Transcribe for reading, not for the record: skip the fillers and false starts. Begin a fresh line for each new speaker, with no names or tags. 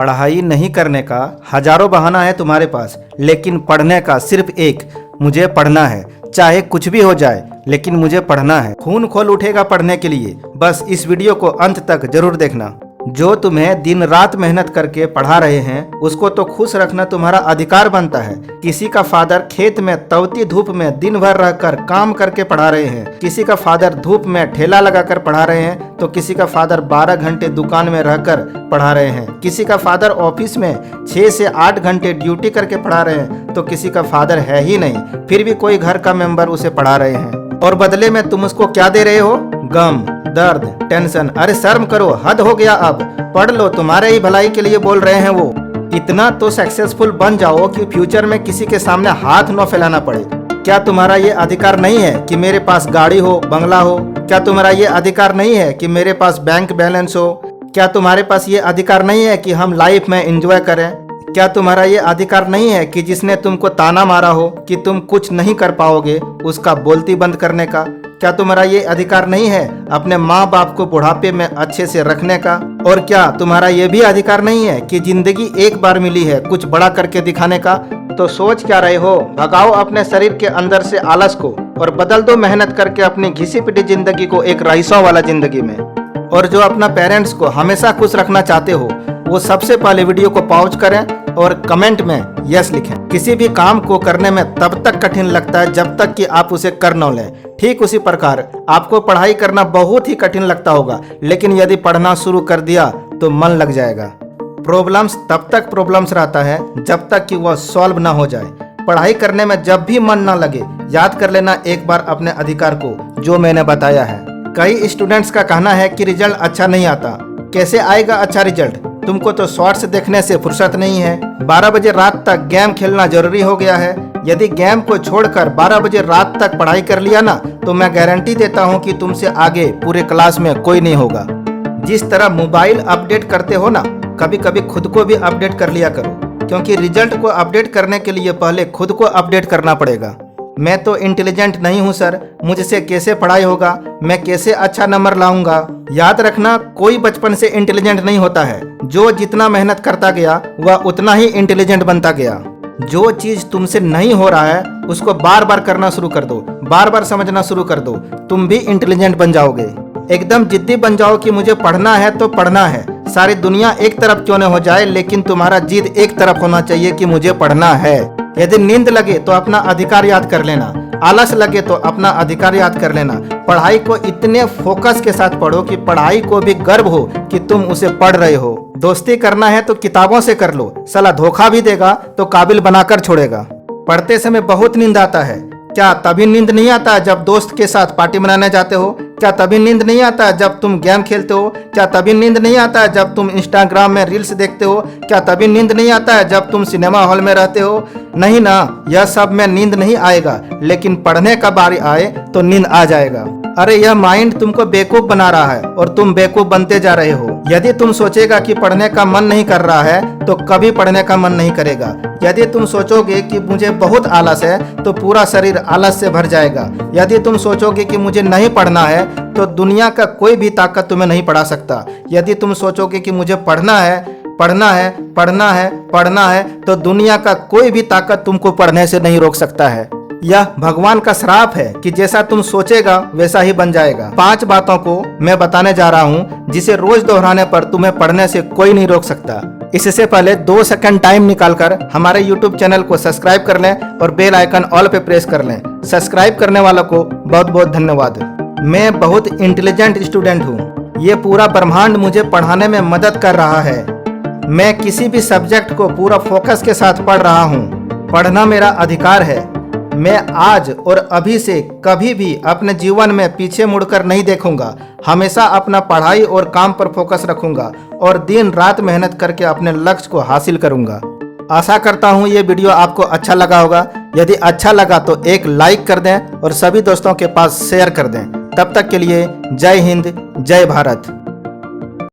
पढ़ाई नहीं करने का हजारों बहाना है तुम्हारे पास, लेकिन पढ़ने का सिर्फ एक, मुझे पढ़ना है। चाहे कुछ भी हो जाए, लेकिन मुझे पढ़ना है। खून खोल उठेगा पढ़ने के लिए। बस इस वीडियो को अंत तक जरूर देखना। जो तुम्हें दिन रात मेहनत करके पढ़ा रहे हैं, उसको तो खुश रखना तुम्हारा अधिकार बनता है। किसी का फादर खेत में तवती धूप में दिन भर रहकर काम करके पढ़ा रहे हैं, किसी का फादर धूप में ठेला लगाकर पढ़ा रहे हैं, तो किसी का फादर 12 घंटे दुकान में रहकर पढ़ा रहे हैं, किसी का फादर ऑफिस में 6 से 8 घंटे ड्यूटी करके पढ़ा रहे हैं, तो किसी का फादर है ही नहीं, फिर भी कोई घर का मेंबर उसे पढ़ा रहे हैं। और बदले में तुम उसको क्या दे रहे हो? गम, दर्द, टेंशन। अरे शर्म करो, हद हो गया। अब पढ़ लो, तुम्हारे ही भलाई के लिए बोल रहे हैं वो। इतना तो सक्सेसफुल बन जाओ कि फ्यूचर में किसी के सामने हाथ न फैलाना पड़े। क्या तुम्हारा ये अधिकार नहीं है कि मेरे पास गाड़ी हो, बंगला हो? क्या तुम्हारा ये अधिकार नहीं है कि मेरे पास बैंक बैलेंस हो? क्या तुम्हारे पास ये अधिकार नहीं है कि हम लाइफ में एंजॉय करें? क्या तुम्हारा ये अधिकार नहीं है कि जिसने तुमको ताना मारा हो कि तुम कुछ नहीं कर पाओगे, उसका बोलती बंद करने का? क्या तुम्हारा ये अधिकार नहीं है अपने माँ बाप को बुढ़ापे में अच्छे से रखने का? और क्या तुम्हारा ये भी अधिकार नहीं है कि जिंदगी एक बार मिली है, कुछ बड़ा करके दिखाने का? तो सोच क्या रहे हो? भगाओ अपने शरीर के अंदर से आलस को और बदल दो मेहनत करके अपनी घिसी पिटी जिंदगी को एक रईसों वाला जिंदगी में। और जो अपना पेरेंट्स को हमेशा खुश रखना चाहते हो, वो सबसे पहले वीडियो को पॉज करें और कमेंट में यस लिखें। किसी भी काम को करने में तब तक कठिन लगता है जब तक कि आप उसे कर न लें। ठीक उसी प्रकार आपको पढ़ाई करना बहुत ही कठिन लगता होगा, लेकिन यदि पढ़ना शुरू कर दिया तो मन लग जाएगा। प्रॉब्लम्स तब तक प्रॉब्लम्स रहता है जब तक कि वह सॉल्व ना हो जाए। पढ़ाई करने में जब भी मन ना लगे, याद कर लेना एक बार अपने अधिकार को, जो मैंने बताया है। कई स्टूडेंट्स का कहना है कि रिजल्ट अच्छा नहीं आता। कैसे आएगा अच्छा रिजल्ट? तुमको तो शॉर्ट्स देखने से फुर्सत नहीं है। 12 बजे रात तक गेम खेलना जरूरी हो गया है। यदि गेम को छोड़कर 12 बजे रात तक पढ़ाई कर लिया ना, तो मैं गारंटी देता हूं कि तुमसे आगे पूरे क्लास में कोई नहीं होगा। जिस तरह मोबाइल अपडेट करते हो ना, कभी कभी खुद को भी अपडेट कर लिया करो, क्योंकि रिजल्ट को अपडेट करने के लिए पहले खुद को अपडेट करना पड़ेगा। मैं तो इंटेलिजेंट नहीं हूं सर, मुझसे कैसे पढ़ाई होगा, मैं कैसे अच्छा नंबर लाऊंगा? याद रखना, कोई बचपन से इंटेलिजेंट नहीं होता है। जो जितना मेहनत करता गया, वह उतना ही इंटेलिजेंट बनता गया। जो चीज तुमसे नहीं हो रहा है, उसको बार बार करना शुरू कर दो, बार बार समझना शुरू कर दो, तुम भी इंटेलिजेंट बन जाओगे। एकदम जिद्दी बन जाओ कि मुझे पढ़ना है तो पढ़ना है। सारी दुनिया एक तरफ क्यों न हो जाए, लेकिन तुम्हारा जिद एक तरफ होना चाहिए कि मुझे पढ़ना है। यदि नींद लगे तो अपना अधिकार याद कर लेना, आलस लगे तो अपना अधिकार याद कर लेना। पढ़ाई को इतने फोकस के साथ पढ़ो कि पढ़ाई को भी गर्व हो कि तुम उसे पढ़ रहे हो। दोस्ती करना है तो किताबों से कर लो, साला धोखा भी देगा तो काबिल बनाकर छोड़ेगा। पढ़ते समय बहुत नींद आता है। क्या तभी नींद नहीं आता जब दोस्त के साथ पार्टी मनाने जाते हो? क्या तभी नींद नहीं आता जब तुम गेम खेलते हो? क्या तभी नींद नहीं आता जब तुम इंस्टाग्राम में रील्स देखते हो? क्या तभी नींद नहीं आता है जब तुम सिनेमा हॉल में रहते हो? नहीं ना, यह सब में नींद नहीं आएगा, लेकिन पढ़ने का बारी आए तो नींद आ जाएगा। अरे यह माइंड तुमको बेवकूफ बना रहा है और तुम बेवकूफ बनते जा रहे हो। यदि तुम सोचेगा कि पढ़ने का मन नहीं कर रहा है, तो कभी पढ़ने का मन नहीं करेगा। यदि तुम सोचोगे कि मुझे बहुत आलस है, तो पूरा शरीर आलस से भर जाएगा। यदि तुम सोचोगे कि मुझे नहीं पढ़ना है, तो दुनिया का कोई भी ताकत तुम्हें नहीं पढ़ा सकता। यदि तुम सोचोगे कि मुझे पढ़ना है, पढ़ना है, पढ़ना है, पढ़ना है, तो दुनिया का कोई भी ताकत तुमको पढ़ने से नहीं रोक सकता है। यह भगवान का श्राप है कि जैसा तुम सोचेगा वैसा ही बन जाएगा। 5 बातों को मैं बताने जा रहा हूँ, जिसे रोज दोहराने पर तुम्हें पढ़ने से कोई नहीं रोक सकता। इससे पहले 2 सेकंड टाइम निकालकर हमारे YouTube चैनल को सब्सक्राइब कर लें और बेल आइकन ऑल पे प्रेस कर लें। सब्सक्राइब करने वालों को बहुत बहुत धन्यवाद। मैं बहुत इंटेलिजेंट स्टूडेंट हूँ। ये पूरा ब्रह्मांड मुझे पढ़ाने में मदद कर रहा है। मैं किसी भी सब्जेक्ट को पूरा फोकस के साथ पढ़ रहा हूँ। पढ़ना मेरा अधिकार है। मैं आज और अभी से कभी भी अपने जीवन में पीछे मुड़कर नहीं देखूंगा। हमेशा अपना पढ़ाई और काम पर फोकस रखूंगा और दिन रात मेहनत करके अपने लक्ष्य को हासिल करूंगा। आशा करता हूं ये वीडियो आपको अच्छा लगा होगा। यदि अच्छा लगा तो एक लाइक कर दें और सभी दोस्तों के पास शेयर कर दें। तब तक के लिए जय हिंद, जय भारत।